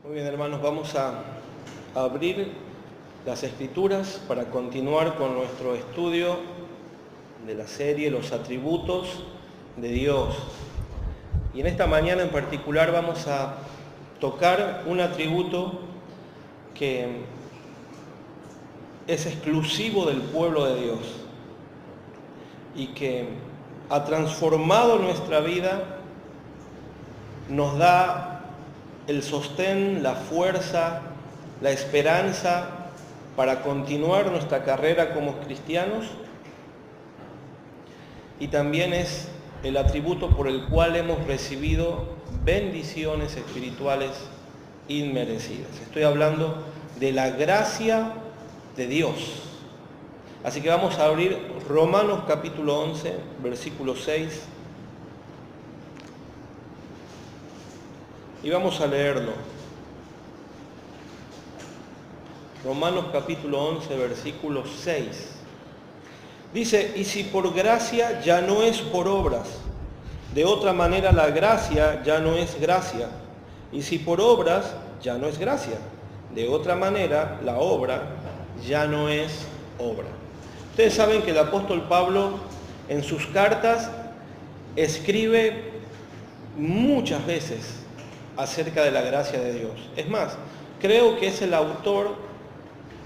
Muy bien, hermanos, vamos a abrir las Escrituras para continuar con nuestro estudio de la serie Los atributos de Dios. Y en esta mañana en particular vamos a tocar un atributo que es exclusivo del pueblo de Dios y que ha transformado nuestra vida, nos da el sostén, la fuerza, la esperanza para continuar nuestra carrera como cristianos, y también es el atributo por el cual hemos recibido bendiciones espirituales inmerecidas. Estoy hablando de la gracia de Dios. Así que vamos a abrir Romanos capítulo 11, versículo 6. Y vamos a leerlo. Romanos capítulo 11, versículo 6. Dice: y si por gracia ya no es por obras, de otra manera la gracia ya no es gracia. Y si por obras ya no es gracia, de otra manera la obra ya no es obra. Ustedes saben que el apóstol Pablo en sus cartas escribe muchas veces acerca de la gracia de Dios. Es más, creo que es el autor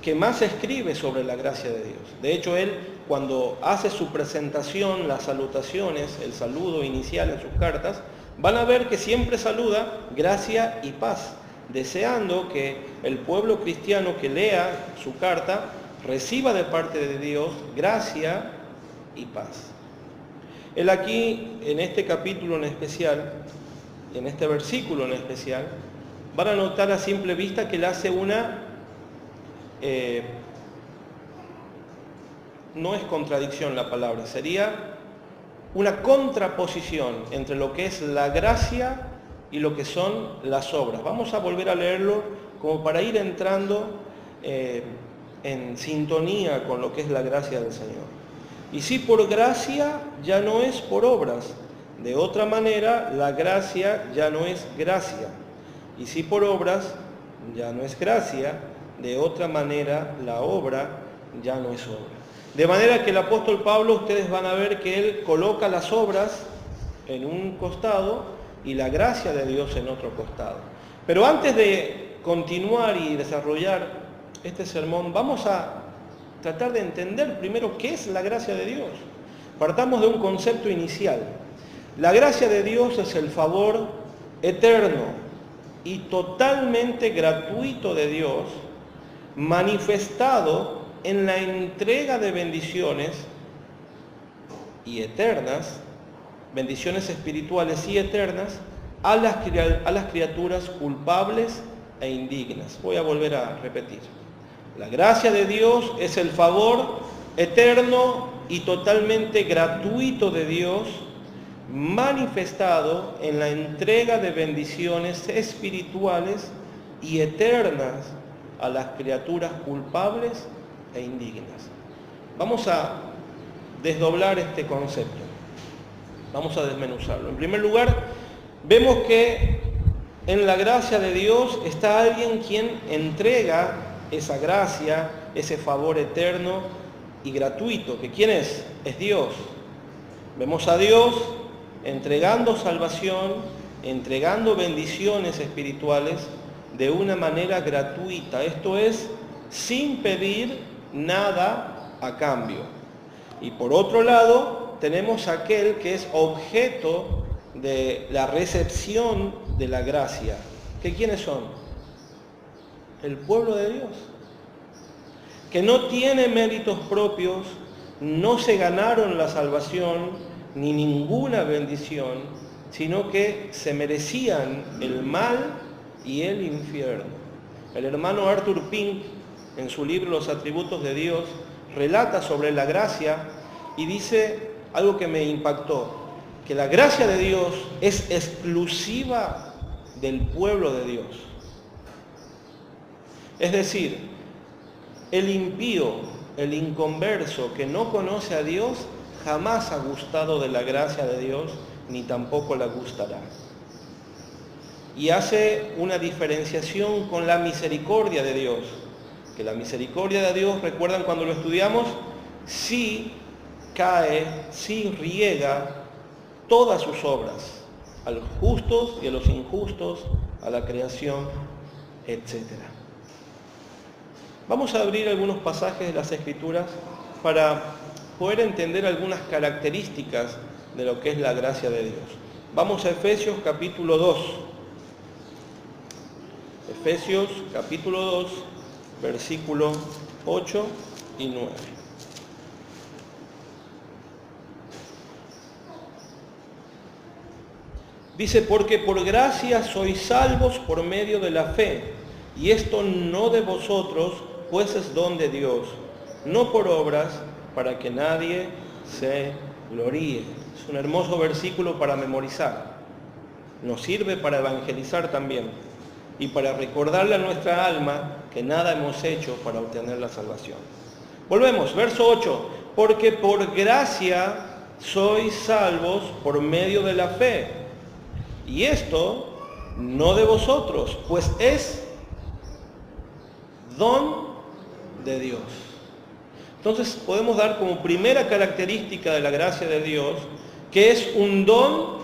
que más escribe sobre la gracia de Dios. De hecho, él, cuando hace su presentación, las salutaciones, el saludo inicial en sus cartas, van a ver que siempre saluda gracia y paz, deseando que el pueblo cristiano que lea su carta reciba de parte de Dios gracia y paz. Él aquí, en este capítulo en especial, en este versículo en especial, van a notar a simple vista que él hace una, no es contradicción la palabra, sería una contraposición entre lo que es la gracia y lo que son las obras. Vamos a volver a leerlo como para ir entrando en sintonía con lo que es la gracia del Señor. Y si por gracia ya no es por obras, de otra manera la gracia ya no es gracia. Y si por obras ya no es gracia, de otra manera la obra ya no es obra. De manera que el apóstol Pablo, ustedes van a ver que él coloca las obras en un costado y la gracia de Dios en otro costado. Pero antes de continuar y desarrollar este sermón, vamos a tratar de entender primero qué es la gracia de Dios. Partamos de un concepto inicial. La gracia de Dios es el favor eterno y totalmente gratuito de Dios, manifestado en la entrega de bendiciones y eternas, bendiciones espirituales y eternas, a las criaturas culpables e indignas. Voy a volver a repetir. La gracia de Dios es el favor eterno y totalmente gratuito de Dios, manifestado en la entrega de bendiciones espirituales y eternas a las criaturas culpables e indignas. Vamos a desdoblar este concepto. Vamos a desmenuzarlo. En primer lugar, vemos que en la gracia de Dios está alguien quien entrega esa gracia, ese favor eterno y gratuito. ¿Que quién es? Es Dios. Vemos a Dios entregando salvación, entregando bendiciones espirituales de una manera gratuita. Esto es, sin pedir nada a cambio. Y por otro lado, tenemos aquel que es objeto de la recepción de la gracia. ¿Que quiénes son? El pueblo de Dios, que no tiene méritos propios, no se ganaron la salvación ni ninguna bendición, sino que se merecían el mal y el infierno. El hermano Arthur Pink, en su libro Los atributos de Dios, relata sobre la gracia y dice algo que me impactó, que la gracia de Dios es exclusiva del pueblo de Dios. Es decir, el impío, el inconverso que no conoce a Dios, jamás ha gustado de la gracia de Dios, ni tampoco la gustará. y hace una diferenciación con la misericordia de Dios. Que la misericordia de Dios, recuerdan cuando lo estudiamos, sí cae, sí riega todas sus obras, a los justos y a los injustos, a la creación, etc. Vamos a abrir algunos pasajes de las Escrituras para poder entender algunas características de lo que es la gracia de Dios. Vamos a Efesios capítulo 2. Efesios capítulo 2, versículos 8 y 9. Dice, porque por gracia sois salvos por medio de la fe, y esto no de vosotros, pues es don de Dios, no por obras, para que nadie se gloríe. Es un hermoso versículo para memorizar. Nos sirve para evangelizar también y para recordarle a nuestra alma que nada hemos hecho para obtener la salvación. Volvemos, verso 8. Porque por gracia sois salvos por medio de la fe. Y esto no de vosotros, pues es don de Dios. Entonces podemos dar como primera característica de la gracia de Dios que es un don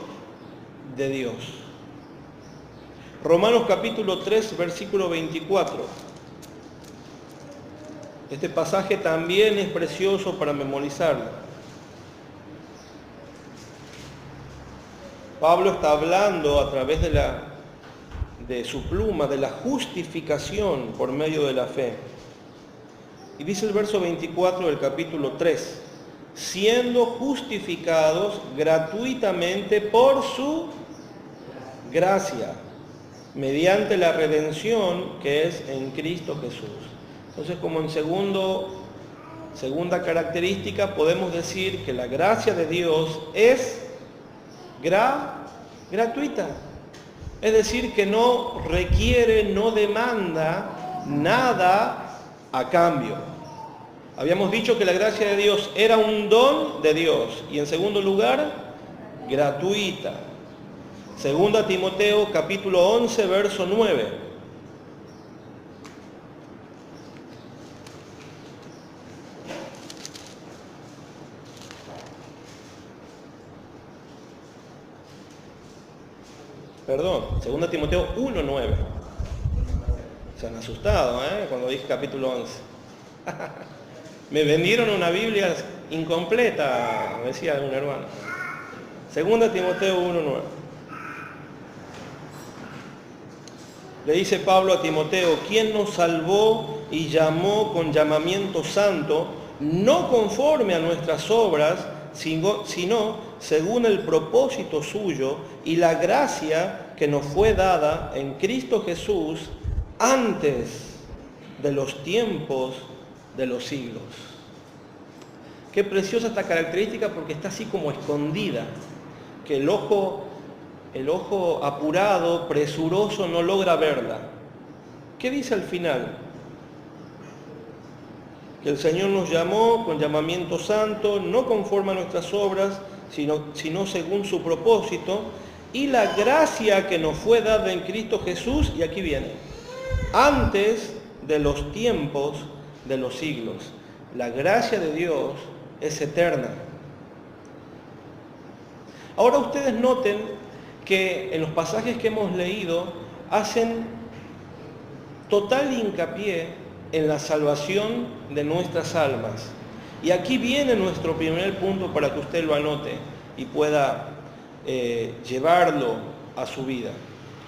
de Dios. Romanos capítulo 3, versículo 24. Este pasaje también es precioso para memorizarlo. Pablo está hablando a través de su pluma de la justificación por medio de la fe. Y dice el verso 24 del capítulo 3, siendo justificados gratuitamente por su gracia, mediante la redención que es en Cristo Jesús. Entonces, como en segunda característica, podemos decir que la gracia de Dios es gratuita. Es decir, que no requiere, no demanda nada a cambio. Habíamos dicho que la gracia de Dios era un don de Dios y en segundo lugar, gratuita. Segunda Timoteo capítulo 11, verso 9. Perdón, 2 Timoteo 1:9. Se han asustado, cuando dije capítulo 11. Me vendieron una Biblia incompleta, me decía un hermano. 2 Timoteo 1:9. Le dice Pablo a Timoteo, quien nos salvó y llamó con llamamiento santo, no conforme a nuestras obras, sino según el propósito suyo y la gracia que nos fue dada en Cristo Jesús antes de los tiempos de los siglos. Qué preciosa esta característica porque está así como escondida, que el ojo apurado, presuroso no logra verla. ¿Qué dice al final? Que el Señor nos llamó con llamamiento santo, no conforme a nuestras obras, sino según su propósito, y la gracia que nos fue dada en Cristo Jesús, y aquí viene, antes de los tiempos de los siglos. La gracia de Dios es eterna. Ahora ustedes noten que en los pasajes que hemos leído hacen total hincapié en la salvación de nuestras almas. Y aquí viene nuestro primer punto para que usted lo anote y pueda llevarlo a su vida.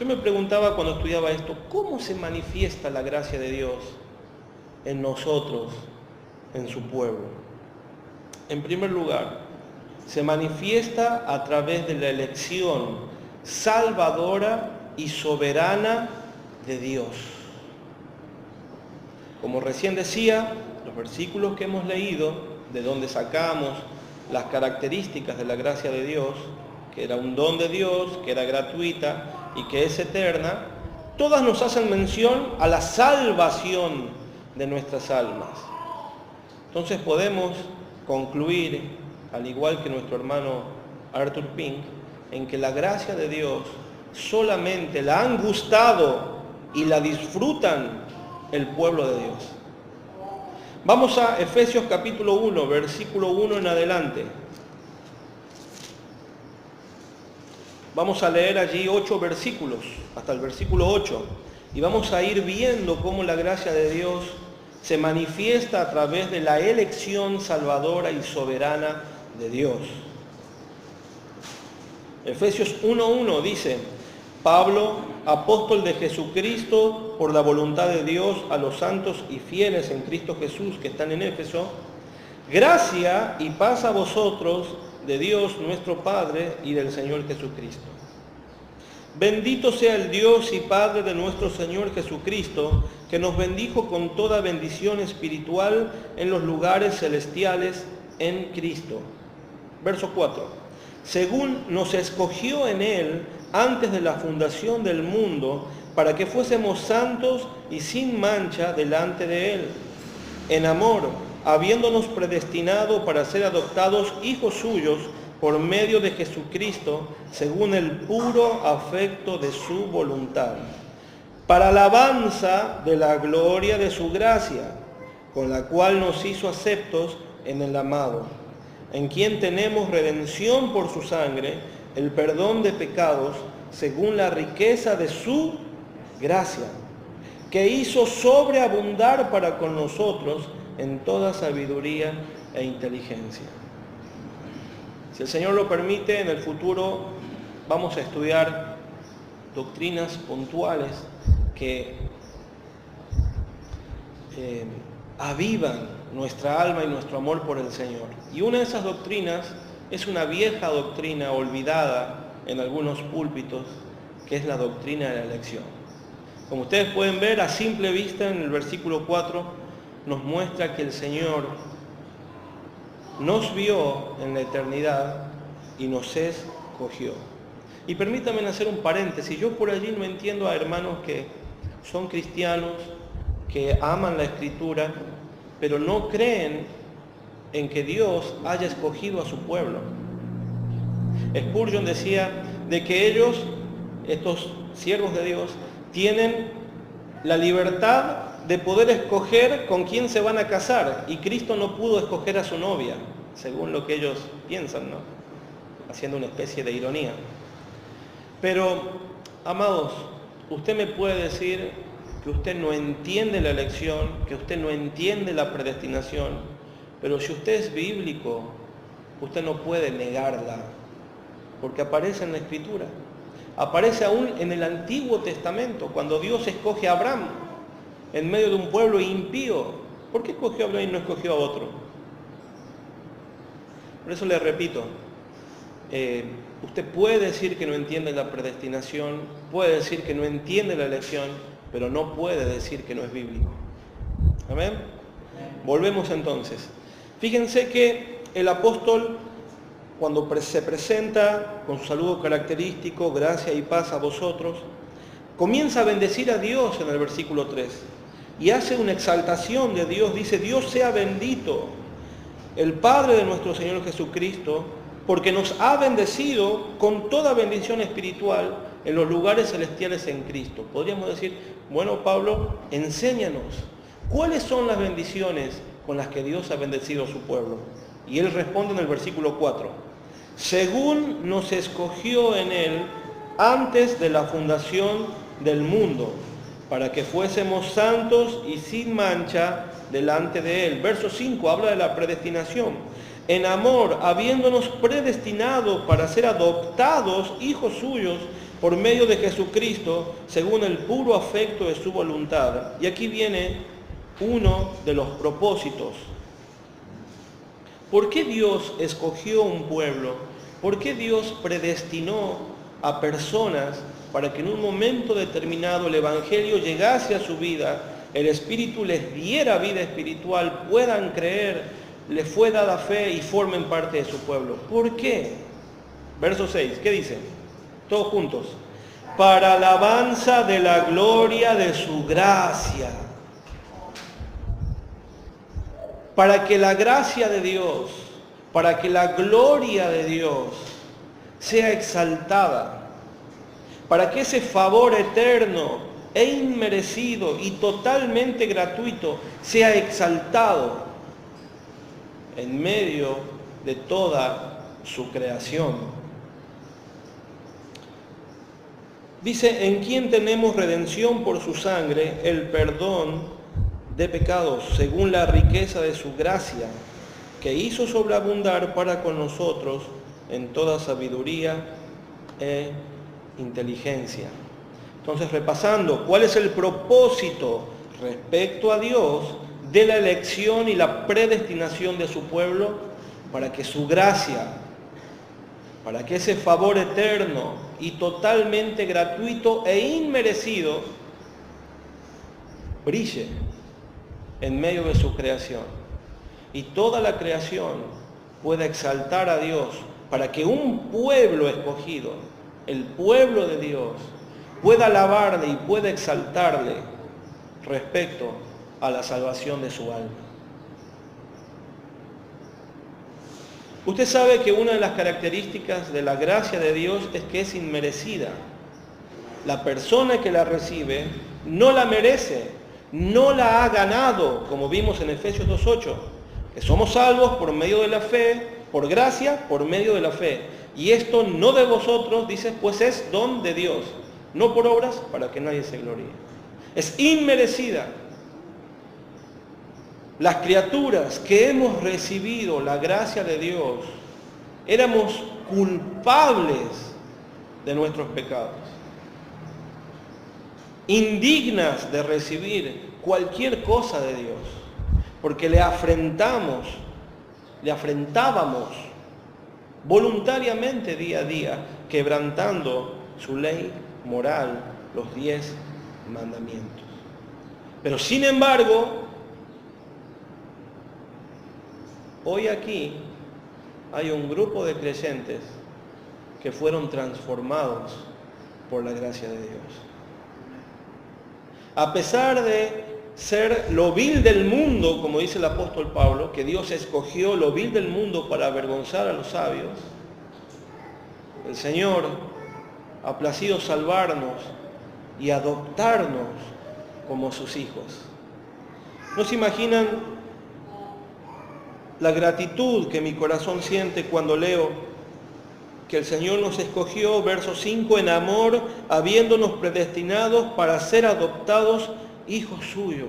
Yo me preguntaba cuando estudiaba esto, ¿cómo se manifiesta la gracia de Dios en nosotros, en su pueblo? En primer lugar, se manifiesta a través de la elección salvadora y soberana de Dios. Como recién decía, los versículos que hemos leído, de donde sacamos las características de la gracia de Dios, que era un don de Dios, que era gratuita y que es eterna, todas nos hacen mención a la salvación de nuestras almas. Entonces podemos concluir, al igual que nuestro hermano Arthur Pink, en que la gracia de Dios solamente la han gustado y la disfrutan el pueblo de Dios. Vamos a Efesios capítulo 1, versículo 1 en adelante. Vamos a leer allí 8 versículos, hasta el versículo 8, y vamos a ir viendo cómo la gracia de Dios se manifiesta a través de la elección salvadora y soberana de Dios. Efesios 1:1 dice: Pablo, apóstol de Jesucristo, por la voluntad de Dios, a los santos y fieles en Cristo Jesús que están en Éfeso, gracia y paz a vosotros, de Dios nuestro Padre y del Señor Jesucristo. Bendito sea el Dios y Padre de nuestro Señor Jesucristo, que nos bendijo con toda bendición espiritual en los lugares celestiales en Cristo. Verso 4. Según nos escogió en Él antes de la fundación del mundo, para que fuésemos santos y sin mancha delante de Él, en amor, habiéndonos predestinado para ser adoptados hijos suyos por medio de Jesucristo, según el puro afecto de su voluntad, para alabanza de la gloria de su gracia, con la cual nos hizo aceptos en el amado, en quien tenemos redención por su sangre, el perdón de pecados, según la riqueza de su gracia, que hizo sobreabundar para con nosotros en toda sabiduría e inteligencia. Si el Señor lo permite, en el futuro vamos a estudiar doctrinas puntuales que avivan nuestra alma y nuestro amor por el Señor. Y una de esas doctrinas es una vieja doctrina olvidada en algunos púlpitos, que es la doctrina de la elección. Como ustedes pueden ver, a simple vista en el versículo 4 nos muestra que el Señor nos vio en la eternidad y nos escogió. Y permítanme hacer un paréntesis. Yo por allí no entiendo a hermanos que son cristianos, que aman la Escritura, pero no creen en que Dios haya escogido a su pueblo. Spurgeon decía de que ellos, estos siervos de Dios, tienen la libertad de poder escoger con quién se van a casar, y Cristo no pudo escoger a su novia, según lo que ellos piensan, ¿no? Haciendo una especie de ironía. Pero, amados, usted me puede decir que usted no entiende la elección, que usted no entiende la predestinación, pero si usted es bíblico, usted no puede negarla, porque aparece en la Escritura. Aparece aún en el Antiguo Testamento, cuando Dios escoge a Abraham en medio de un pueblo impío. ¿Por qué escogió a Abraham y no escogió a otro? Por eso le repito, usted puede decir que no entiende la predestinación, puede decir que no entiende la elección, pero no puede decir que no es bíblico. ¿Amén? Volvemos entonces. Fíjense que el apóstol, cuando se presenta con su saludo característico, gracia y paz a vosotros, comienza a bendecir a Dios en el versículo 3 y hace una exaltación de Dios. Dice: Dios sea bendito, el Padre de nuestro Señor Jesucristo, porque nos ha bendecido con toda bendición espiritual en los lugares celestiales en Cristo. Podríamos decir: bueno, Pablo, enséñanos, ¿cuáles son las bendiciones con las que Dios ha bendecido a su pueblo? Y él responde en el versículo 4: según nos escogió en Él antes de la fundación del mundo, para que fuésemos santos y sin mancha delante de Él. Verso 5 habla de la predestinación. En amor, habiéndonos predestinado para ser adoptados hijos suyos por medio de Jesucristo, según el puro afecto de su voluntad. Y aquí viene uno de los propósitos. ¿Por qué Dios escogió un pueblo? ¿Por qué Dios predestinó a personas para que en un momento determinado el Evangelio llegase a su vida, el Espíritu les diera vida espiritual, puedan creer, les fue dada fe y formen parte de su pueblo? ¿Por qué? Verso 6, ¿qué dice? Todos juntos. Para alabanza de la gloria de su gracia. Para que la gracia de Dios, para que la gloria de Dios sea exaltada, para que ese favor eterno e inmerecido y totalmente gratuito sea exaltado en medio de toda su creación. Dice, en quien tenemos redención por su sangre, el perdón de pecados, según la riqueza de su gracia, que hizo sobreabundar para con nosotros en toda sabiduría e inteligencia. Entonces, repasando, ¿cuál es el propósito respecto a Dios de la elección y la predestinación de su pueblo? Para que su gracia, para que ese favor eterno y totalmente gratuito e inmerecido brille en medio de su creación. Y toda la creación pueda exaltar a Dios, para que un pueblo escogido, el pueblo de Dios, pueda alabarle y pueda exaltarle respecto a la salvación de su alma. Usted sabe que una de las características de la gracia de Dios es que es inmerecida. La persona que la recibe no la merece, no la ha ganado, como vimos en Efesios 2:8, que somos salvos por medio de la fe, por gracia, por medio de la fe. Y esto no de vosotros, dice, pues es don de Dios, no por obras, para que nadie se gloríe. Es inmerecida. Las criaturas que hemos recibido la gracia de Dios, éramos culpables de nuestros pecados, indignas de recibir cualquier cosa de Dios, porque le afrentábamos voluntariamente día a día, quebrantando su ley moral, los 10 mandamientos. Pero sin embargo, hoy aquí hay un grupo de creyentes que fueron transformados por la gracia de Dios. A pesar de ser lo vil del mundo, como dice el apóstol Pablo, que Dios escogió lo vil del mundo para avergonzar a los sabios, el Señor ha placido salvarnos y adoptarnos como sus hijos. ¿No se imaginan la gratitud que mi corazón siente cuando leo que el Señor nos escogió, verso 5, en amor, habiéndonos predestinados para ser adoptados hijos suyos?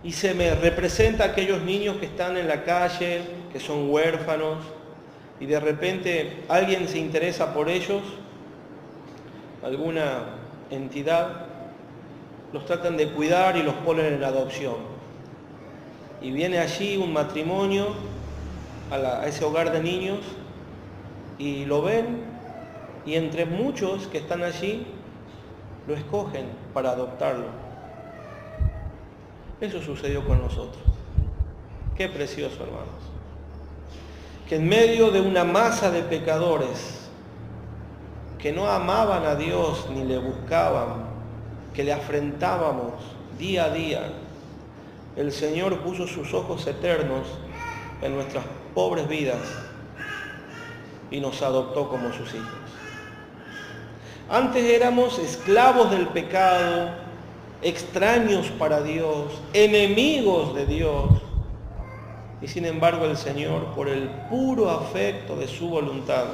Y se me representa a aquellos niños que están en la calle, que son huérfanos, y de repente alguien se interesa por ellos, alguna entidad, los tratan de cuidar y los ponen en adopción. Y viene allí un matrimonio a ese hogar de niños y lo ven, y entre muchos que están allí lo escogen para adoptarlo. Eso sucedió con nosotros. Qué precioso, hermanos. Que en medio de una masa de pecadores que no amaban a Dios ni le buscaban, que le afrentábamos día a día, el Señor puso sus ojos eternos en nuestras pobres vidas y nos adoptó como sus hijos. Antes éramos esclavos del pecado, extraños para Dios, enemigos de Dios, y sin embargo el Señor, por el puro afecto de su voluntad,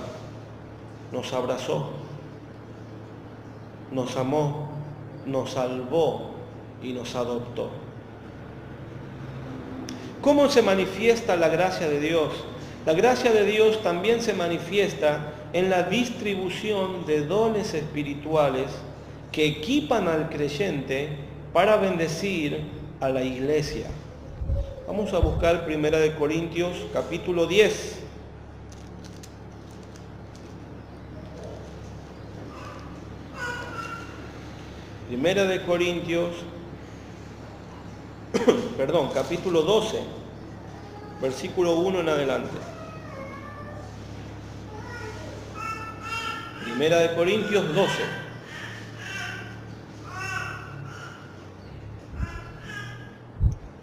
nos abrazó, nos amó, nos salvó y nos adoptó. ¿Cómo se manifiesta la gracia de Dios? La gracia de Dios también se manifiesta en la distribución de dones espirituales que equipan al creyente para bendecir a la iglesia. Vamos a buscar 1 Corintios capítulo 10. Primera de Corintios, capítulo 12, versículo 1 en adelante. Primera de Corintios 12.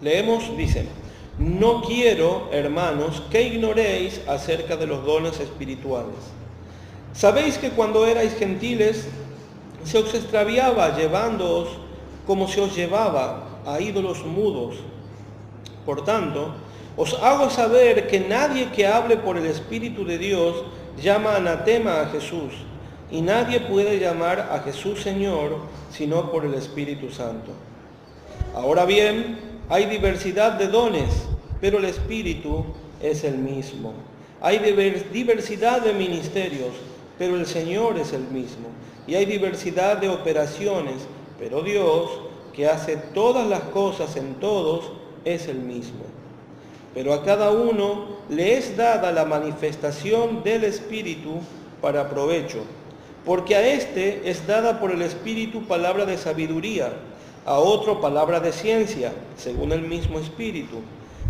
Leemos, dice: no quiero, hermanos, que ignoréis acerca de los dones espirituales, Sabéis que cuando erais gentiles, se os extraviaba llevándoos como se os llevaba a ídolos mudos. Por tanto, os hago saber que nadie que hable por el Espíritu de Dios llama anatema a Jesús, y nadie puede llamar a Jesús Señor sino por el Espíritu Santo. Ahora bien, hay diversidad de dones, pero el Espíritu es el mismo. Hay diversidad de ministerios, pero el Señor es el mismo. Y hay diversidad de operaciones, pero Dios, que hace todas las cosas en todos, es el mismo. Pero a cada uno le es dada la manifestación del Espíritu para provecho, porque a éste es dada por el Espíritu palabra de sabiduría, a otro palabra de ciencia, según el mismo Espíritu,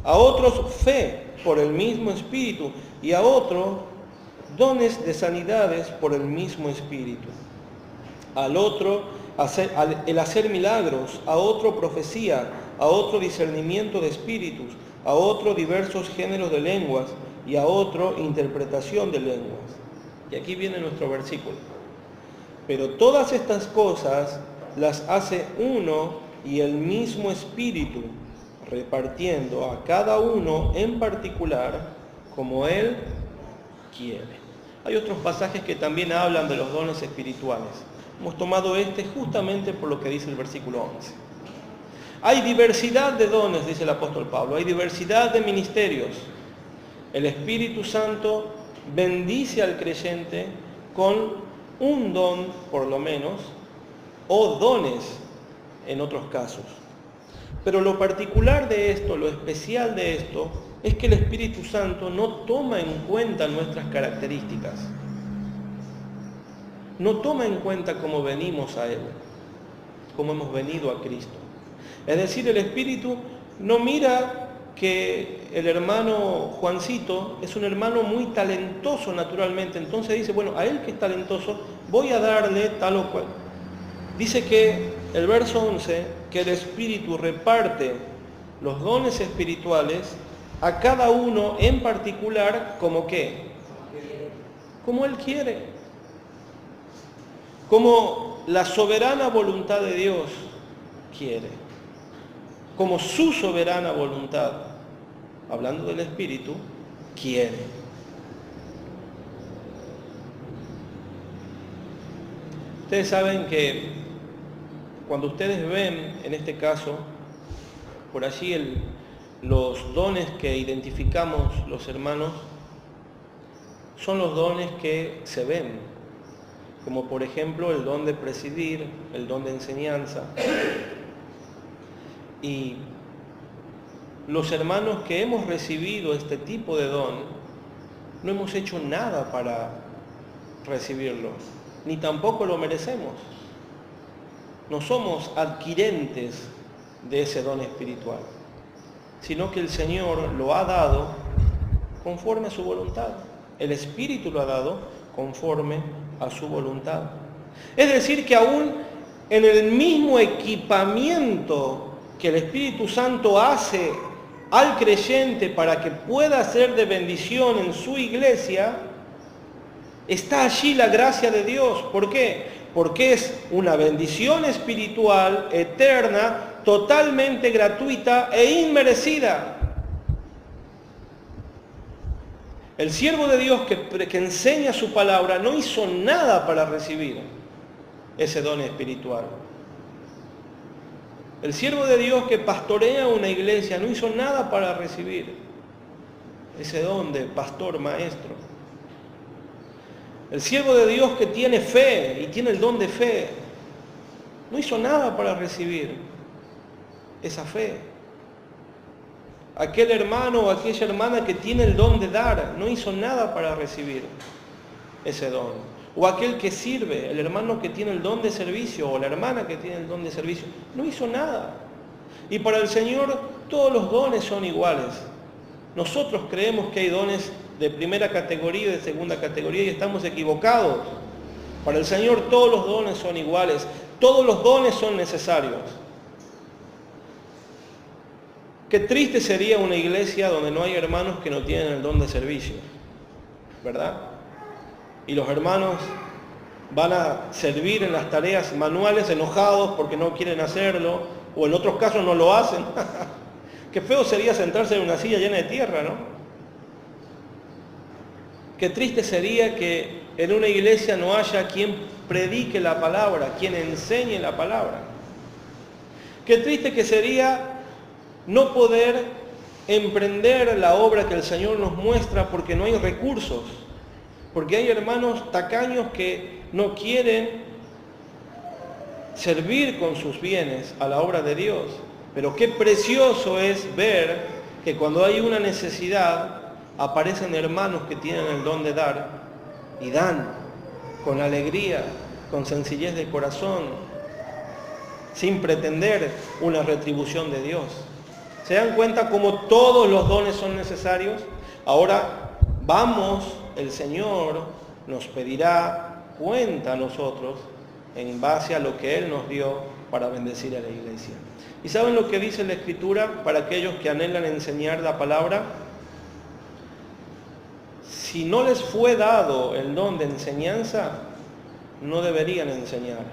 a otros fe por el mismo Espíritu, y a otro dones de sanidades por el mismo Espíritu, al otro el hacer milagros, a otro profecía, a otro discernimiento de espíritus, a otro diversos géneros de lenguas y a otro interpretación de lenguas. Y aquí viene nuestro versículo. Pero todas estas cosas las hace uno y el mismo Espíritu, repartiendo a cada uno en particular como Él quiere. Hay otros pasajes que también hablan de los dones espirituales. Hemos tomado este justamente por lo que dice el versículo 11. Hay diversidad de dones, dice el apóstol Pablo, hay diversidad de ministerios. El Espíritu Santo bendice al creyente con un don, por lo menos, o dones en otros casos. Pero lo particular de esto, lo especial de esto, es que el Espíritu Santo no toma en cuenta nuestras características. No toma en cuenta cómo venimos a Él, cómo hemos venido a Cristo. Es decir, el Espíritu no mira que el hermano Juancito es un hermano muy talentoso naturalmente. Entonces dice, bueno, a él que es talentoso, voy a darle tal o cual. Dice que el verso 11, que el Espíritu reparte los dones espirituales a cada uno en particular, ¿como qué? Como Él quiere. Como la soberana voluntad de Dios quiere. Como su soberana voluntad, hablando del Espíritu, quiere. Ustedes saben que cuando ustedes ven, en este caso, por allí los dones que identificamos los hermanos, son los dones que se ven, como por ejemplo el don de presidir, el don de enseñanza. Y los hermanos que hemos recibido este tipo de don, no hemos hecho nada para recibirlo, ni tampoco lo merecemos. No somos adquirentes de ese don espiritual, sino que el Señor lo ha dado conforme a su voluntad. El Espíritu lo ha dado conforme a su voluntad. Es decir, que aún en el mismo equipamiento que el Espíritu Santo hace al creyente para que pueda ser de bendición en su iglesia, está allí la gracia de Dios. ¿Por qué? Porque es una bendición espiritual, eterna, totalmente gratuita e inmerecida. El siervo de Dios que enseña su palabra no hizo nada para recibir ese don espiritual. El siervo de Dios que pastorea una iglesia no hizo nada para recibir ese don de pastor maestro. El siervo de Dios que tiene fe y tiene el don de fe no hizo nada para recibir esa fe. Aquel hermano o aquella hermana que tiene el don de dar no hizo nada para recibir ese don. O aquel que sirve, el hermano que tiene el don de servicio o la hermana que tiene el don de servicio, no hizo nada. Y para el Señor todos los dones son iguales. Nosotros creemos que hay dones de primera categoría y de segunda categoría y estamos equivocados. Para el Señor todos los dones son iguales, todos los dones son necesarios. Qué triste sería una iglesia donde no hay hermanos que no tienen el don de servicio, ¿verdad? y los hermanos van a servir en las tareas manuales enojados porque no quieren hacerlo, o en otros casos no lo hacen. Qué feo sería sentarse en una silla llena de tierra, ¿no? Qué triste sería que en una iglesia no haya quien predique la palabra, quien enseñe la palabra. Qué triste que sería no poder emprender la obra que el Señor nos muestra porque no hay recursos, porque hay hermanos tacaños que no quieren servir con sus bienes a la obra de Dios. Pero qué precioso es ver que cuando hay una necesidad, aparecen hermanos que tienen el don de dar y dan con alegría, con sencillez de corazón, sin pretender una retribución de Dios. ¿Se dan cuenta cómo todos los dones son necesarios? Ahora el Señor nos pedirá cuenta a nosotros en base a lo que Él nos dio para bendecir a la iglesia. ¿Y saben lo que dice la Escritura para aquellos que anhelan enseñar la palabra? Si no les fue dado el don de enseñanza, no deberían enseñar.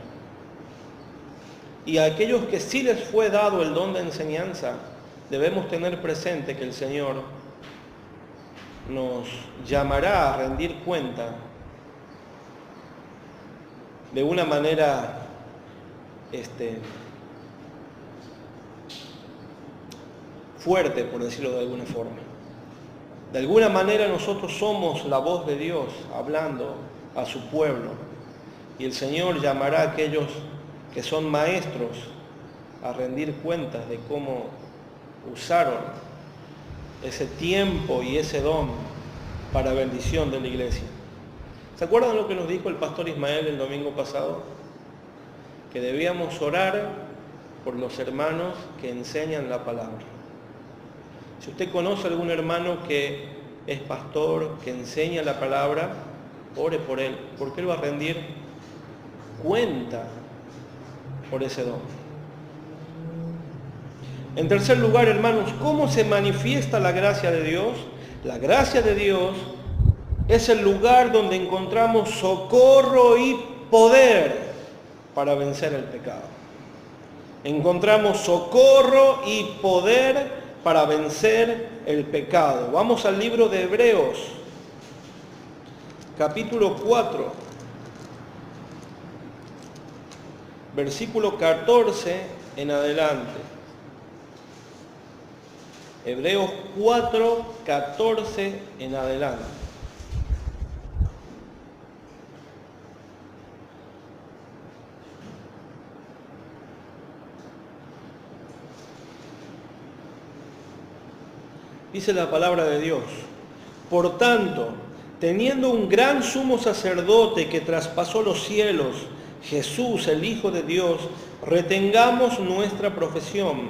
Y a aquellos que sí les fue dado el don de enseñanza, debemos tener presente que el Señor nos llamará a rendir cuenta de una manera fuerte, por decirlo de alguna forma. De alguna manera nosotros somos la voz de Dios hablando a su pueblo, y el Señor llamará a aquellos que son maestros a rendir cuentas de cómo usaron ese tiempo y ese don para bendición de la iglesia. ¿Se acuerdan lo que nos dijo el pastor Ismael el domingo pasado? Que debíamos orar por los hermanos que enseñan la palabra. Si usted conoce a algún hermano que es pastor, que enseña la palabra, ore por él, porque él va a rendir cuenta por ese don. En tercer lugar, hermanos, ¿cómo se manifiesta la gracia de Dios? La gracia de Dios es el lugar donde encontramos socorro y poder para vencer el pecado. Encontramos socorro y poder para vencer el pecado. Vamos al libro de Hebreos, capítulo 4, versículo 14 en adelante. Hebreos 4, 14 en adelante. Dice la palabra de Dios: por tanto, teniendo un gran sumo sacerdote que traspasó los cielos, Jesús, el Hijo de Dios, retengamos nuestra profesión,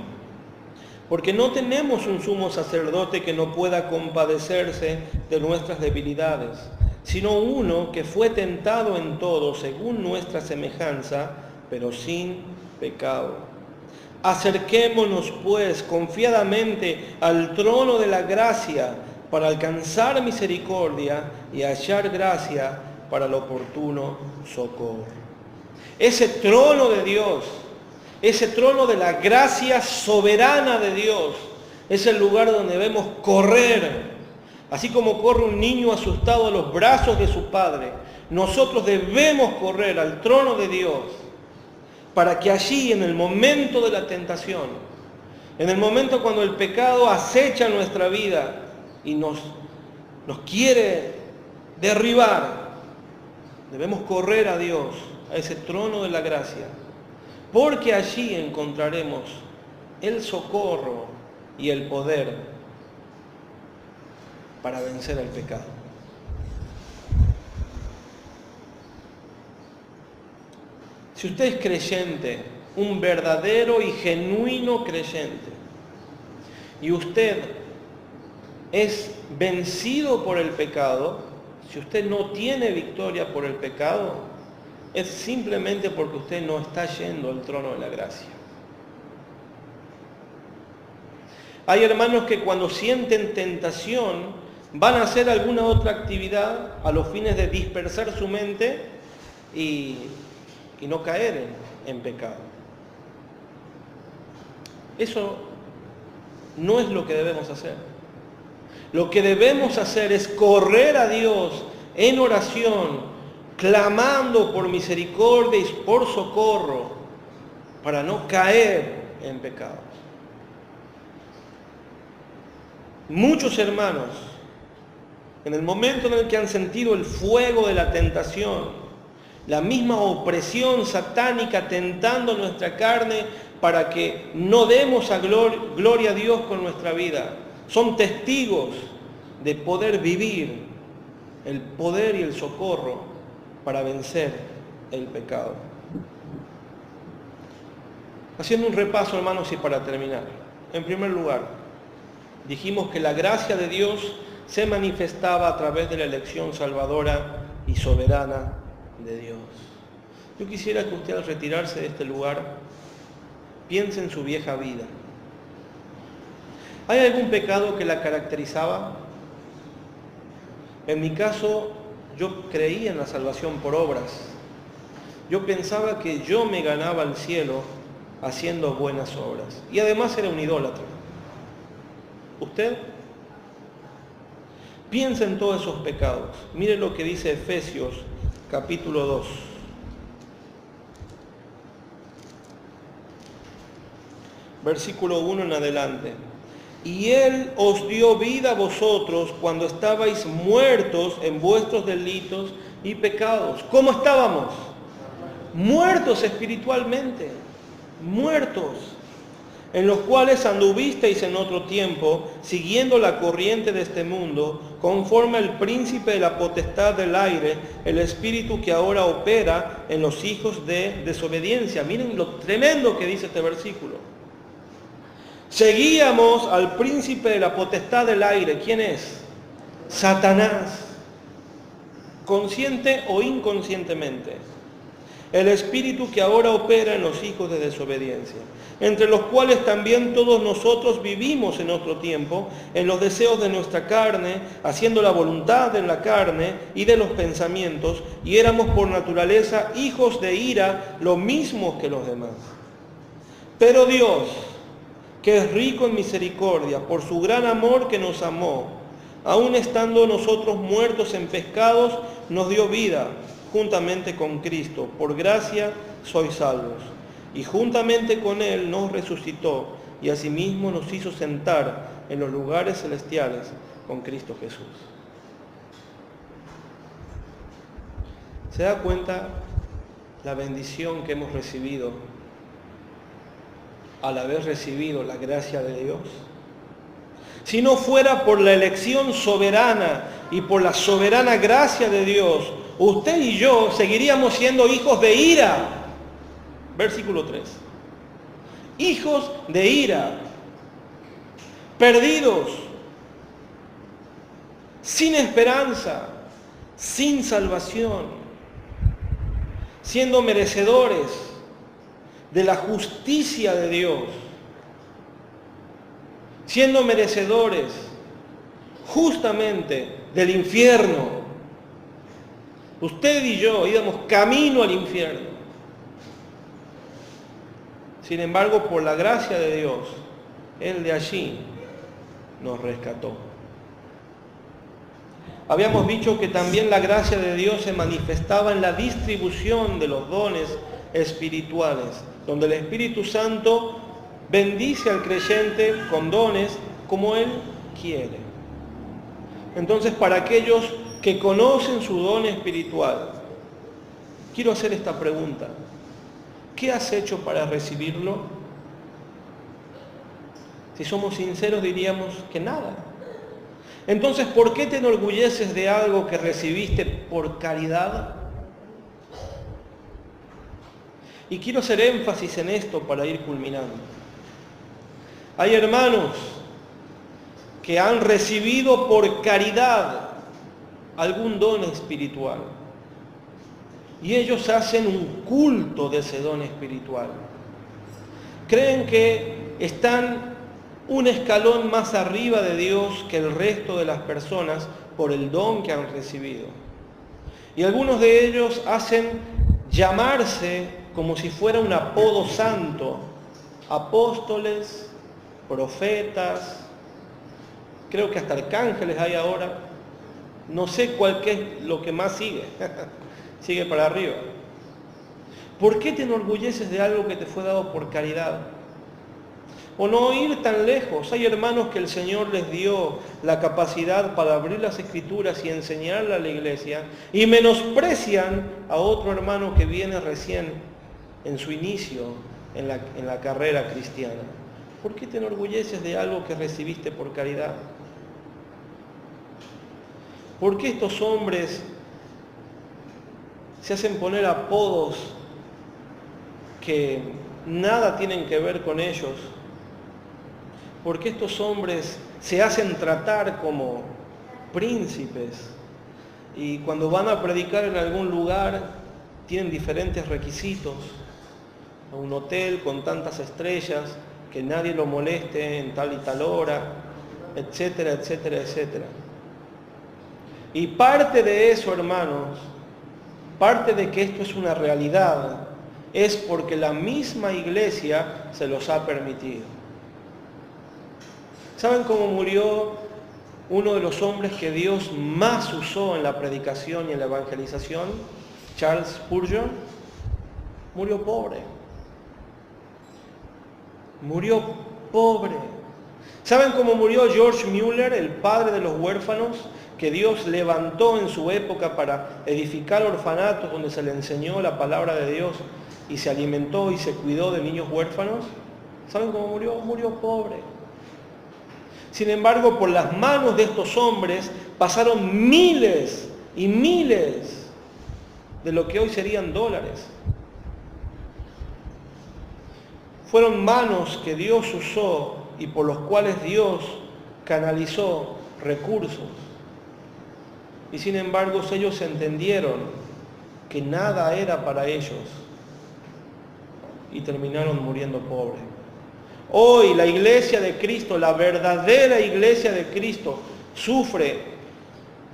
porque no tenemos un sumo sacerdote que no pueda compadecerse de nuestras debilidades, sino uno que fue tentado en todo según nuestra semejanza, pero sin pecado. Acerquémonos pues confiadamente al trono de la gracia para alcanzar misericordia y hallar gracia para el oportuno socorro. Ese trono de Dios, ese trono de la gracia soberana de Dios, es el lugar donde debemos correr. Así como corre un niño asustado a los brazos de su padre, nosotros debemos correr al trono de Dios, para que allí, en el momento de la tentación, en el momento cuando el pecado acecha nuestra vida y nos quiere derribar, debemos correr a Dios, a ese trono de la gracia, porque allí encontraremos el socorro y el poder para vencer el pecado. Si usted es creyente, un verdadero y genuino creyente, y usted es vencido por el pecado, si usted no tiene victoria por el pecado, es simplemente porque usted no está yendo al trono de la gracia. Hay hermanos que cuando sienten tentación van a hacer alguna otra actividad a los fines de dispersar su mente y no caer en pecado. Eso no es lo que debemos hacer. Lo que debemos hacer es correr a Dios en oración, clamando por misericordia y por socorro, para no caer en pecado. Muchos hermanos, en el momento en el que han sentido el fuego de la tentación, la misma opresión satánica tentando nuestra carne para que no demos gloria a Dios con nuestra vida, son testigos de poder vivir el poder y el socorro para vencer el pecado. Haciendo un repaso, hermanos, y para terminar. En primer lugar, dijimos que la gracia de Dios se manifestaba a través de la elección salvadora y soberana de Dios. Yo quisiera que usted, al retirarse de este lugar, piense en su vieja vida. ¿Hay algún pecado que la caracterizaba? En mi caso, yo creía en la salvación por obras. Yo pensaba que yo me ganaba el cielo haciendo buenas obras. Y además era un idólatra. ¿Usted? Piensa en todos esos pecados. Mire lo que dice Efesios capítulo 2. Versículo 1 en adelante. Y Él os dio vida a vosotros cuando estabais muertos en vuestros delitos y pecados. ¿Cómo estábamos? Muertos espiritualmente. Muertos. En los cuales anduvisteis en otro tiempo, siguiendo la corriente de este mundo, conforme al príncipe de la potestad del aire, el espíritu que ahora opera en los hijos de desobediencia. Miren lo tremendo que dice este versículo. Seguíamos al príncipe de la potestad del aire. ¿Quién es? Satanás. Consciente o inconscientemente. El espíritu que ahora opera en los hijos de desobediencia, entre los cuales también todos nosotros vivimos en otro tiempo, en los deseos de nuestra carne, haciendo la voluntad de la carne y de los pensamientos, y éramos por naturaleza hijos de ira, lo mismos que los demás. Pero Dios, que es rico en misericordia, por su gran amor que nos amó, aun estando nosotros muertos en pecados, nos dio vida juntamente con Cristo. Por gracia sois salvos. Y juntamente con Él nos resucitó y asimismo nos hizo sentar en los lugares celestiales con Cristo Jesús. ¿Se da cuenta la bendición que hemos recibido al haber recibido la gracia de Dios? Si no fuera por la elección soberana y por la soberana gracia de Dios, usted y yo seguiríamos siendo hijos de ira. Versículo 3. Hijos de ira, perdidos, sin esperanza, sin salvación, siendo merecedores de la justicia de Dios, siendo merecedores justamente del infierno. Usted y yo íbamos camino al infierno. Sin embargo, por la gracia de Dios, Él de allí nos rescató. Habíamos dicho que también la gracia de Dios se manifestaba en la distribución de los dones espirituales, donde el Espíritu Santo bendice al creyente con dones como Él quiere. Entonces, para aquellos que conocen su don espiritual, quiero hacer esta pregunta. ¿Qué has hecho para recibirlo? Si somos sinceros diríamos que nada. Entonces, ¿por qué te enorgulleces de algo que recibiste por caridad? Y quiero hacer énfasis en esto para ir culminando. Hay hermanos que han recibido por caridad algún don espiritual. Y ellos hacen un culto de ese don espiritual. Creen que están un escalón más arriba de Dios que el resto de las personas por el don que han recibido. Y algunos de ellos hacen llamarse como si fuera un apodo santo, apóstoles, profetas, creo que hasta arcángeles hay ahora, no sé cuál que es lo que más sigue, sigue para arriba. ¿Por qué te enorgulleces de algo que te fue dado por caridad? O no ir tan lejos. Hay hermanos que el Señor les dio la capacidad para abrir las Escrituras y enseñarle a la iglesia y menosprecian a otro hermano que viene recién en su inicio en la carrera cristiana. ¿Por qué te enorgulleces de algo que recibiste por caridad? ¿Por qué estos hombres se hacen poner apodos que nada tienen que ver con ellos? ¿Por qué estos hombres se hacen tratar como príncipes y cuando van a predicar en algún lugar tienen diferentes requisitos? A un hotel con tantas estrellas, que nadie lo moleste en tal y tal hora, etcétera, etcétera, etcétera. Y parte de eso, hermanos, parte de que esto es una realidad, es porque la misma iglesia se los ha permitido. ¿Saben cómo murió uno de los hombres que Dios más usó en la predicación y en la evangelización? Charles Spurgeon. Murió pobre. Murió pobre. ¿Saben cómo murió George Mueller, el padre de los huérfanos, que Dios levantó en su época para edificar orfanatos donde se le enseñó la palabra de Dios y se alimentó y se cuidó de niños huérfanos? ¿Saben cómo murió? Murió pobre. Sin embargo, por las manos de estos hombres pasaron miles y miles de lo que hoy serían dólares. Fueron manos que Dios usó y por los cuales Dios canalizó recursos. Y sin embargo, ellos entendieron que nada era para ellos y terminaron muriendo pobres. Hoy la iglesia de Cristo, la verdadera iglesia de Cristo, sufre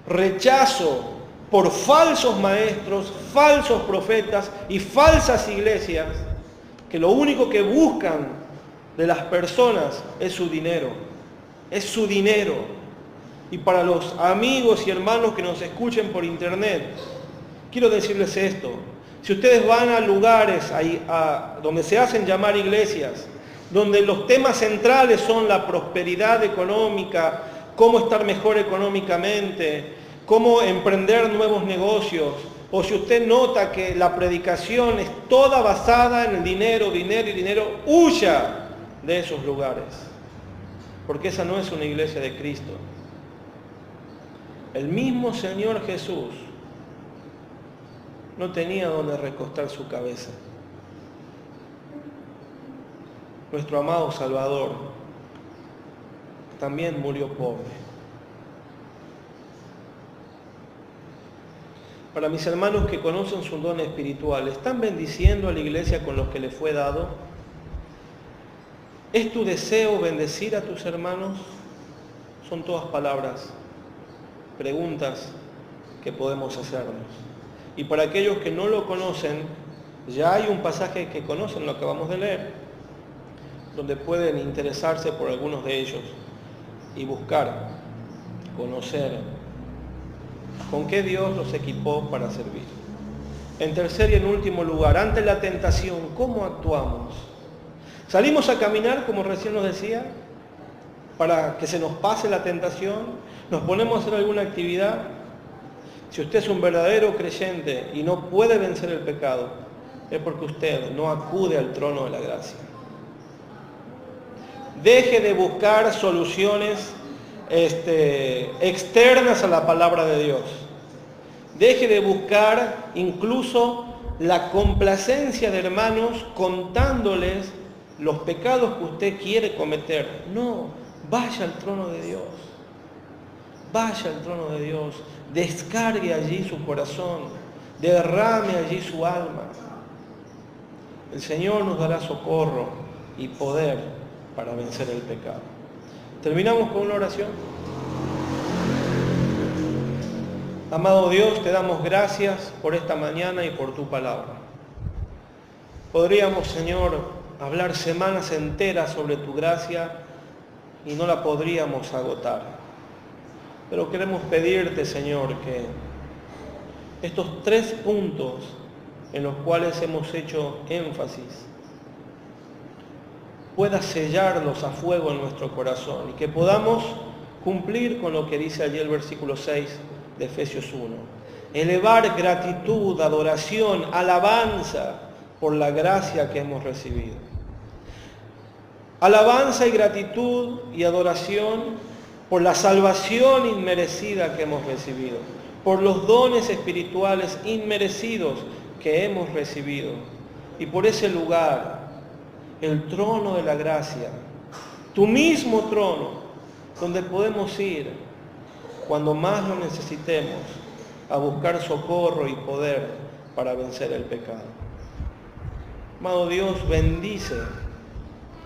rechazo por falsos maestros, falsos profetas y falsas iglesias que lo único que buscan de las personas es su dinero. Es su dinero. Y para los amigos y hermanos que nos escuchen por internet, quiero decirles esto. Si ustedes van a lugares donde se hacen llamar iglesias, donde los temas centrales son la prosperidad económica, cómo estar mejor económicamente, cómo emprender nuevos negocios, o si usted nota que la predicación es toda basada en el dinero, dinero y dinero, huya de esos lugares, porque esa no es una iglesia de Cristo. El mismo Señor Jesús no tenía donde recostar su cabeza. Nuestro amado Salvador también murió pobre. Para mis hermanos que conocen su don espiritual, ¿están bendiciendo a la iglesia con lo que les fue dado? ¿Es tu deseo bendecir a tus hermanos? Son todas palabras, preguntas que podemos hacernos. Y para aquellos que no lo conocen, ya hay un pasaje que conocen, lo acabamos de leer, donde pueden interesarse por algunos de ellos y buscar, conocer con qué Dios los equipó para servir. En tercer y en último lugar, ante la tentación, ¿cómo actuamos? ¿Salimos a caminar, como recién nos decía, para que se nos pase la tentación? ¿Nos ponemos a hacer alguna actividad? Si usted es un verdadero creyente y no puede vencer el pecado, es porque usted no acude al trono de la gracia. Deje de buscar soluciones externas a la palabra de Dios. Deje de buscar incluso la complacencia de hermanos contándoles los pecados que usted quiere cometer. No, vaya al trono de Dios. Vaya al trono de Dios. Descargue allí su corazón. Derrame allí su alma. El Señor nos dará socorro y poder para vencer el pecado. Terminamos con una oración. Amado Dios, te damos gracias por esta mañana y por tu palabra. Podríamos, Señor, hablar semanas enteras sobre tu gracia y no la podríamos agotar. Pero queremos pedirte, Señor, que estos 3 puntos en los cuales hemos hecho énfasis puedas sellarlos a fuego en nuestro corazón y que podamos cumplir con lo que dice allí el versículo 6 de Efesios 1. Elevar gratitud, adoración, alabanza por la gracia que hemos recibido. Alabanza y gratitud y adoración por la salvación inmerecida que hemos recibido, por los dones espirituales inmerecidos que hemos recibido y por ese lugar, el trono de la gracia, tu mismo trono, donde podemos ir cuando más lo necesitemos a buscar socorro y poder para vencer el pecado. Amado Dios, bendice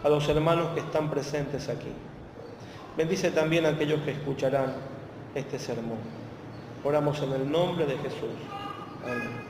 a los hermanos que están presentes aquí. Bendice también a aquellos que escucharán este sermón. Oramos en el nombre de Jesús. Amén.